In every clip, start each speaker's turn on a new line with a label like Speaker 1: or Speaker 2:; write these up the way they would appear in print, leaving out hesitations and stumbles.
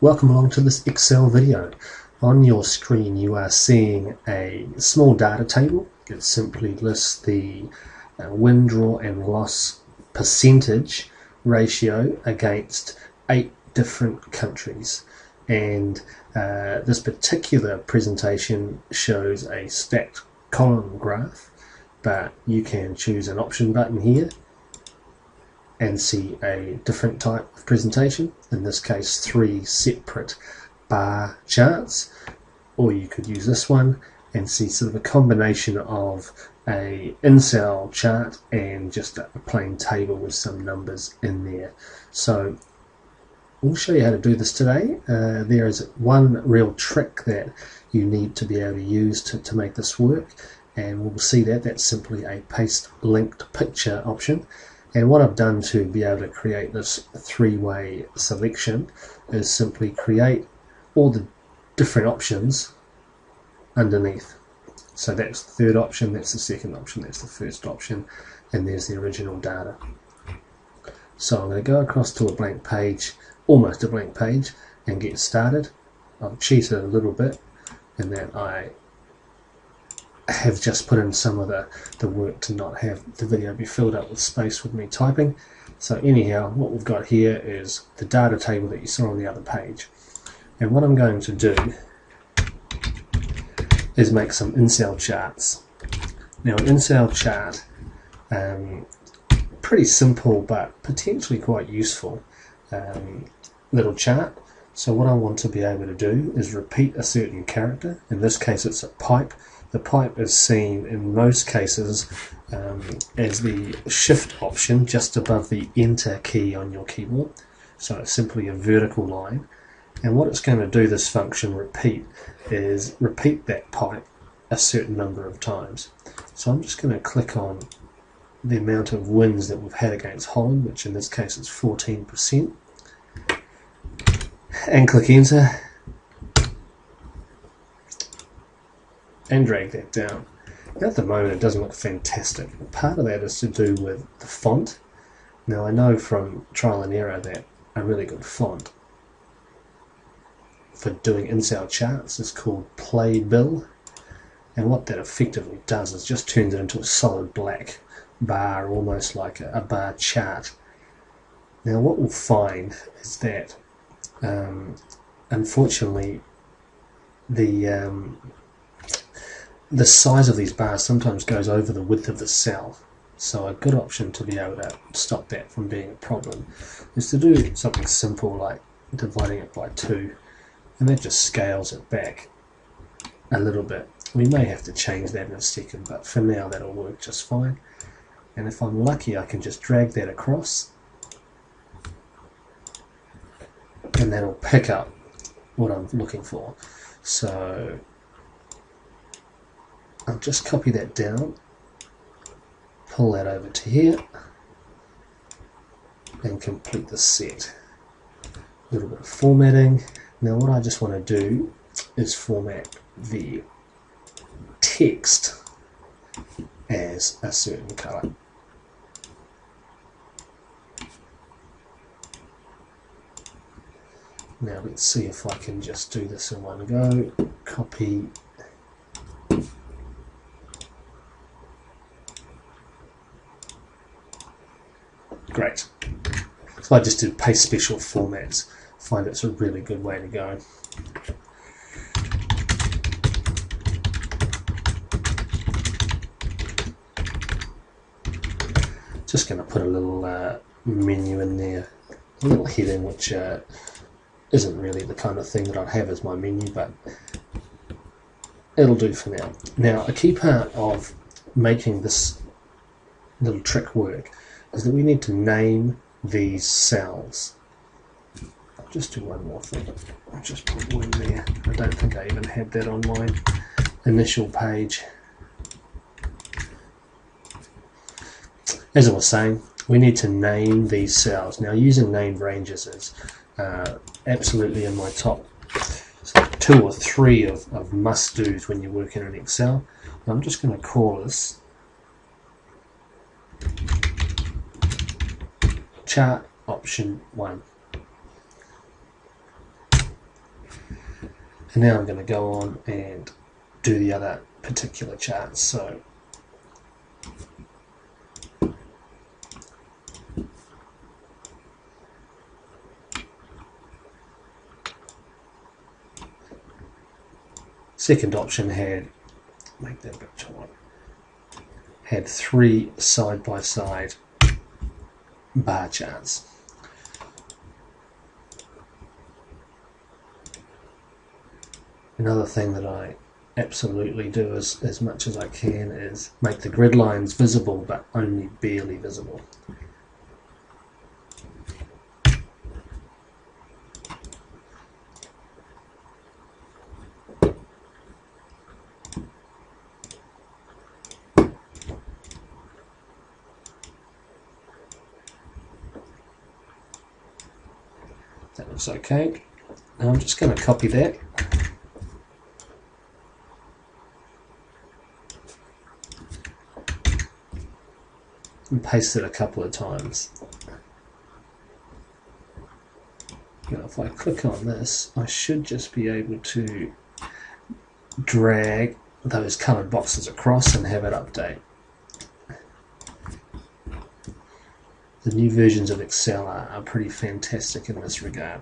Speaker 1: Welcome along to this Excel video. On your screen you are seeing a small data table. It simply lists the win, draw and loss percentage ratio against 8 different countries, and this particular presentation shows a stacked column graph, but you can choose an option button here and see a different type of presentation, in this case 3 separate bar charts, or you could use this one and see sort of a combination of a in-cell chart and just a plain table with some numbers in there. So we'll show you how to do this today. There is one real trick that you need to be able to use to make this work, and we'll see that's simply a paste linked picture option. And what I've done to be able to create this three-way selection is simply create all the different options underneath. So that's the third option, that's the second option, that's the first option, and there's the original data. So I'm going to go across to a blank page, almost a blank page, and get started. I've cheated a little bit in that I have just put in some of the work to not have the video be filled up with space with me typing. So anyhow, what we've got here is the data table that you saw on the other page. And what I'm going to do is make some in-cell charts. Now an in-cell chart, pretty simple but potentially quite useful little chart. So what I want to be able to do is repeat a certain character. In this case it's a pipe. The pipe is seen in most cases as the shift option just above the enter key on your keyboard. So it's simply a vertical line. And what it's going to do, this function repeat, is repeat that pipe a certain number of times. So I'm just going to click on the amount of wins that we've had against Holland, which in this case is 14%, and click enter. And drag that down. Now at the moment it doesn't look fantastic. Part of that is to do with the font. Now I know from trial and error that a really good font for doing in-cell charts is called Playbill, and what that effectively does is just turns it into a solid black bar, almost like a bar chart. Now what we'll find is that unfortunately the size of these bars sometimes goes over the width of the cell. So a good option to be able to stop that from being a problem is to do something simple like dividing it by 2, and that just scales it back a little bit. We may have to change that in a second, but for now that'll work just fine. And if I'm lucky I can just drag that across and that'll pick up what I'm looking for. So I'll just copy that down, pull that over to here, and complete the set. A little bit of formatting. Now what I just want to do is format the text as a certain colour. Now let's see if I can just do this in one go. Copy. Great. So I just did paste special formats. I find it's a really good way to go. Just going to put a little menu in there, a little heading, which isn't really the kind of thing that I'd have as my menu, but it'll do for now. Now a key part of making this little trick work is that we need to name these cells. I'll just do one more thing. I'll just put one there. I don't think I even had that on my initial page. As I was saying, we need to name these cells. Now using named ranges is absolutely in my top 2 or 3 of must-dos when you're working in Excel. And I'm just going to call this chart option 1. And now I'm going to go on and do the other particular charts. So second option had, make that a bit taller, had 3 side-by-side bar charts. Another thing that I absolutely do as much as I can is make the grid lines visible, but only barely visible. That looks okay. Now I'm just going to copy that. And paste it a couple of times. Now if I click on this, I should just be able to drag those coloured boxes across and have it update. The new versions of Excel are pretty fantastic in this regard.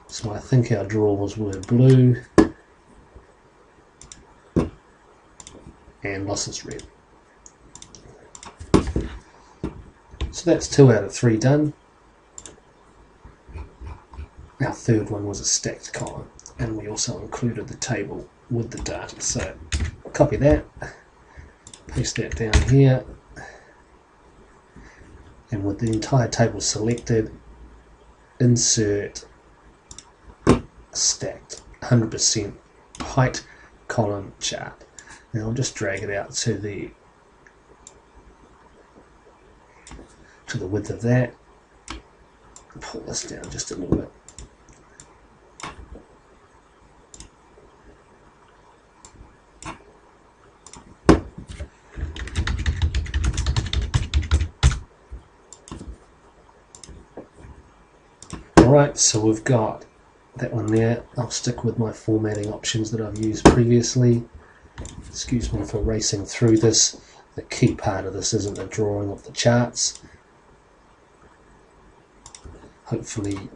Speaker 1: So I think our drawers were blue and losses red. So that's 2 out of 3 done. Our third one was a stacked column, and we also included the table with the data. So copy that, paste that down here, and with the entire table selected, insert stacked 100% height column chart. Now I'll just drag it out to the width of that. Pull this down just a little bit. Alright, so we've got that one there. I'll stick with my formatting options that I've used previously. Excuse me for racing through this. The key part of this isn't the drawing of the charts. Hopefully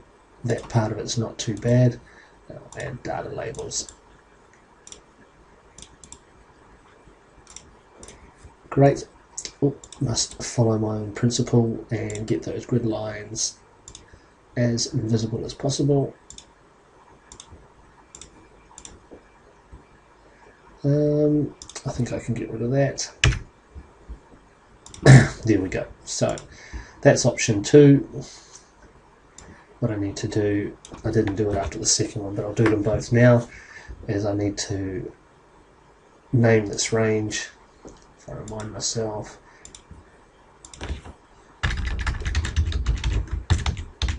Speaker 1: that part of it's not too bad. I'll add data labels. Great. Oh, must follow my own principle and get those grid lines as invisible as possible. I think I can get rid of that. There we go. So that's option 2. What I need to do, I didn't do it after the second one, but I'll do them both now, is I need to name this range, if I remind myself.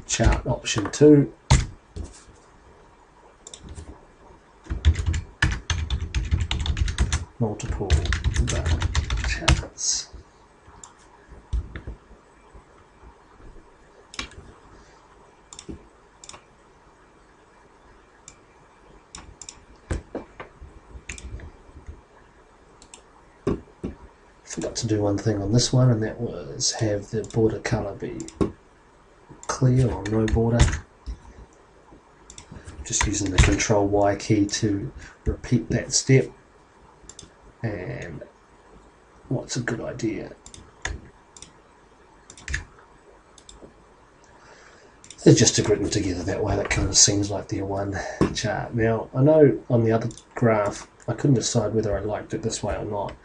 Speaker 1: Chart option 2. Multiple bar charts. Forgot to do one thing on this one, and that was have the border colour be clear or no border. Just using the Control Y key to repeat that step. And what's a good idea? It's just to group them together that way. That kind of seems like the one chart. Now I know on the other graph I couldn't decide whether I liked it this way or not.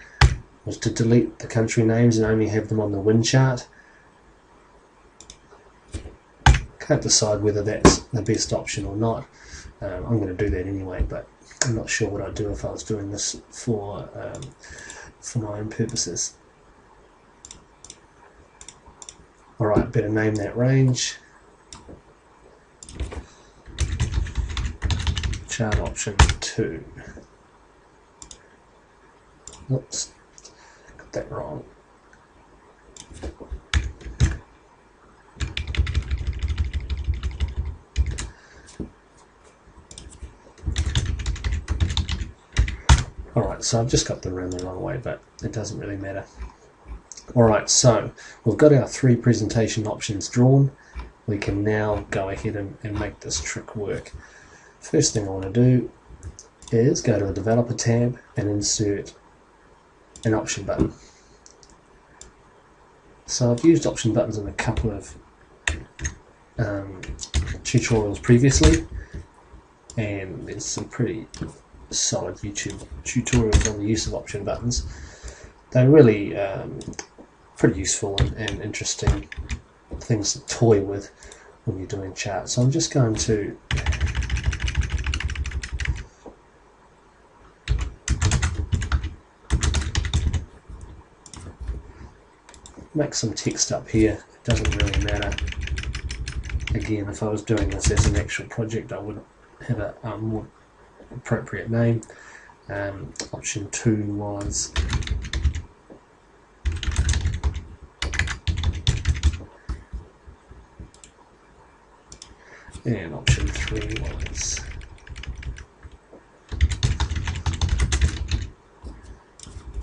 Speaker 1: Was to delete the country names and only have them on the win chart. Can't decide whether that's the best option or not. I'm going to do that anyway, but I'm not sure what I'd do if I was doing this for my own purposes. Alright, better name that range. Chart option 2. Oops, got that wrong. Alright, so I've just got the room the wrong way, but it doesn't really matter. Alright, so we've got our 3 presentation options drawn. We can now go ahead and make this trick work. First thing I want to do is go to the Developer tab and insert an option button. So I've used option buttons in a couple of tutorials previously, and there's some pretty solid YouTube tutorials on the use of option buttons. They're really pretty useful and interesting things to toy with when you're doing charts. So I'm just going to make some text up here. It doesn't really matter. Again, if I was doing this as an actual project, I would have a more appropriate name. Option 2 was and option 3 was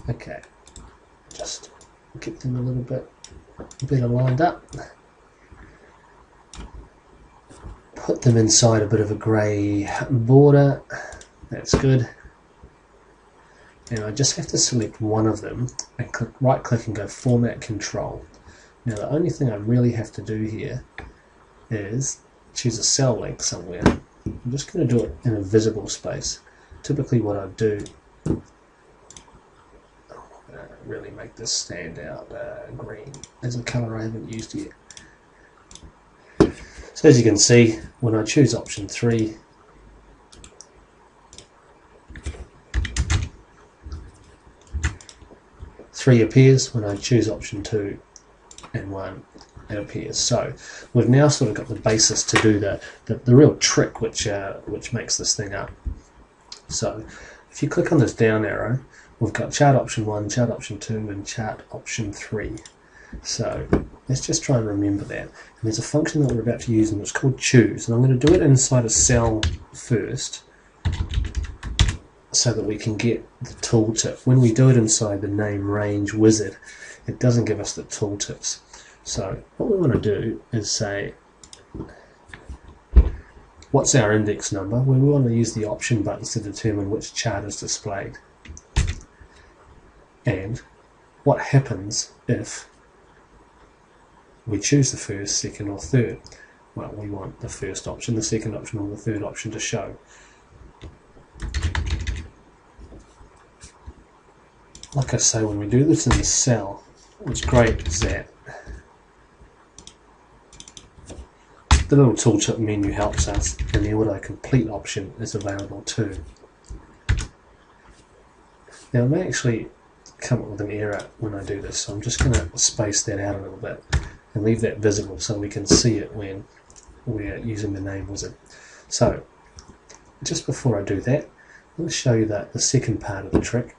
Speaker 1: okay. Just get them a little bit better lined up. Put them inside a bit of a grey border. That's good. And I just have to select one of them and right click and go Format Control. Now the only thing I really have to do here is choose a cell length somewhere. I'm just going to do it in a visible space. Typically what I do, really make this stand out. Green is a colour I haven't used yet. So as you can see, when I choose option 3, three appears. When I choose option 2 and 1, it appears. So we've now sort of got the basis to do the real trick which makes this thing up. So if you click on this down arrow, we've got chart option 1, chart option 2 and chart option 3. So let's just try and remember that. And there's a function that we're about to use and it's called choose, and I'm going to do it inside a cell first so that we can get the tooltip. When we do it inside the name range wizard, it doesn't give us the tooltips. So what we want to do is say, what's our index number? Well, we want to use the option buttons to determine which chart is displayed. And what happens if we choose the first, second or third? Well, we want the first option, the second option or the third option to show. Like I say, when we do this in the cell, what's great is that the little tooltip menu helps us, and the auto complete option is available too. Now I may actually come up with an error when I do this, so I'm just going to space that out a little bit and leave that visible so we can see it when we're using the name wizard. So just before I do that, I'm going to show you the second part of the trick.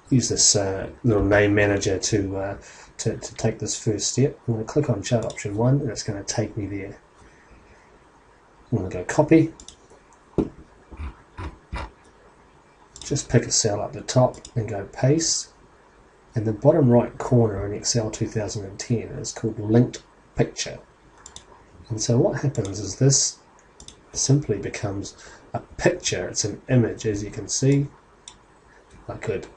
Speaker 1: Use this little name manager to take this first step. I'm going to click on chart option 1 and it's going to take me there. I'm going to go copy. Just pick a cell up the top and go paste. And the bottom right corner in Excel 2010 is called linked picture. And so what happens is this simply becomes a picture. It's an image, as you can see. I could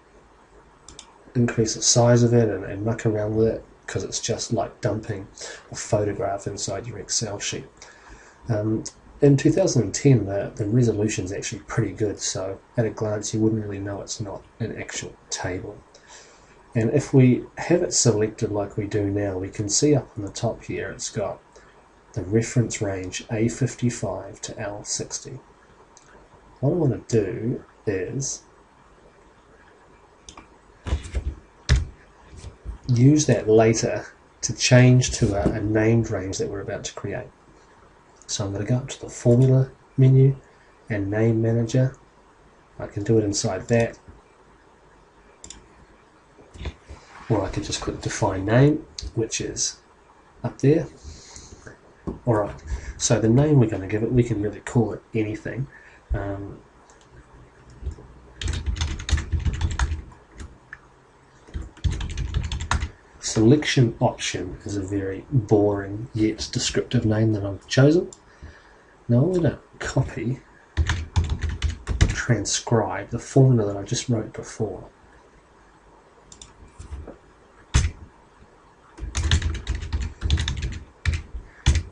Speaker 1: increase the size of it and muck around with it because it's just like dumping a photograph inside your Excel sheet. In 2010 the resolution is actually pretty good, so at a glance you wouldn't really know it's not an actual table. And if we have it selected like we do now, we can see up on the top here it's got the reference range A55 to L60. What I want to do is use that later to change to a named range that we're about to create. So I'm going to go up to the formula menu and name manager. I can do it inside that, or I could just click define name, which is up there. Alright, So the name we're going to give it, we can really call it anything. Selection option is a very boring yet descriptive name that I've chosen. Now I'm going to copy, transcribe the formula that I just wrote before.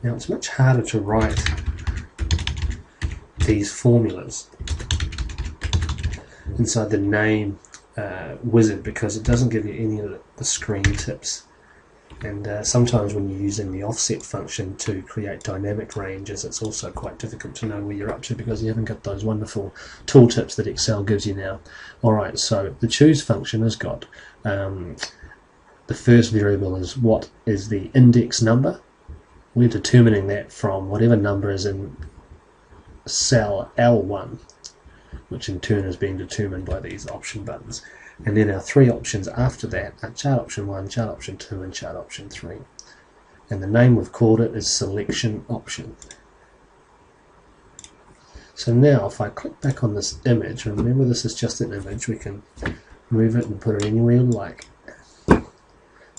Speaker 1: Now it's much harder to write these formulas inside the name wizard because it doesn't give you any of the screen tips, and sometimes when you're using the offset function to create dynamic ranges, it's also quite difficult to know where you're up to because you haven't got those wonderful tooltips that Excel gives you now. Alright, so the choose function has got the first variable is what is the index number. We're determining that from whatever number is in cell L1, which in turn is being determined by these option buttons. And then our three options after that are chart option 1, chart option 2, and chart option 3. And the name we've called it is selection option. So now if I click back on this image, remember this is just an image, we can move it and put it anywhere we like.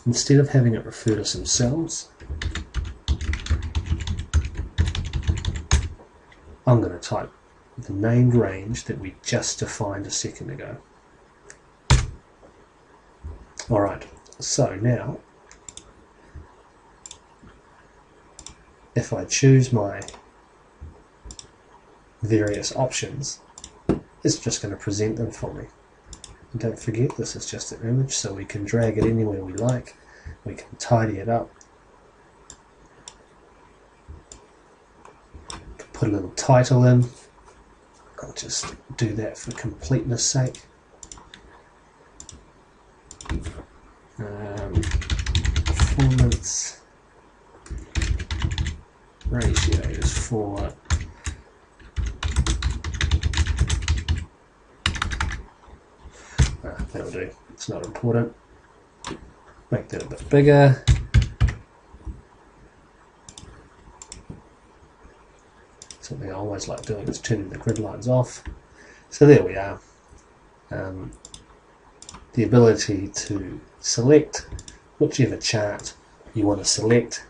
Speaker 1: Instead of having it refer to some cells, I'm going to type the named range that we just defined a second ago. Alright, so now if I choose my various options, it's just going to present them for me. And don't forget, this is just an image, so we can drag it anywhere we like, we can tidy it up, put a little title in. I'll just do that for completeness sake. Performance ratios for that'll do, it's not important. Make that a bit bigger. Something I always like doing is turning the grid lines off. So there we are. The ability to select whichever chart you want to select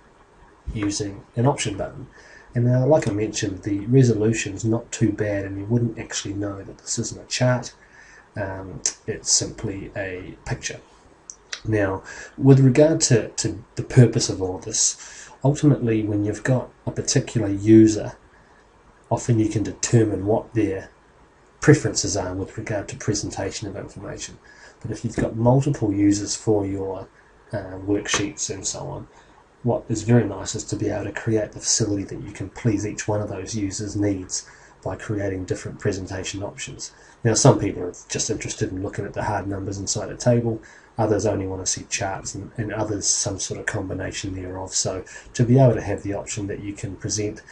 Speaker 1: using an option button. And now, like I mentioned, the resolution is not too bad and you wouldn't actually know that this isn't a chart. It's simply a picture. Now, with regard to the purpose of all this, ultimately when you've got a particular user, often you can determine what their preferences are with regard to presentation of information. But if you've got multiple users for your worksheets and so on, what is very nice is to be able to create the facility that you can please each one of those users' needs by creating different presentation options. Now some people are just interested in looking at the hard numbers inside a table, others only want to see charts, and others some sort of combination thereof. So to be able to have the option that you can present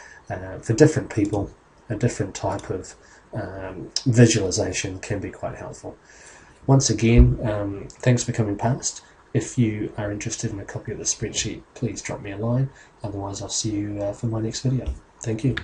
Speaker 1: for different people a different type of visualization can be quite helpful. Once again, thanks for coming past. If you are interested in a copy of the spreadsheet, please drop me a line. Otherwise, I'll see you for my next video. Thank you.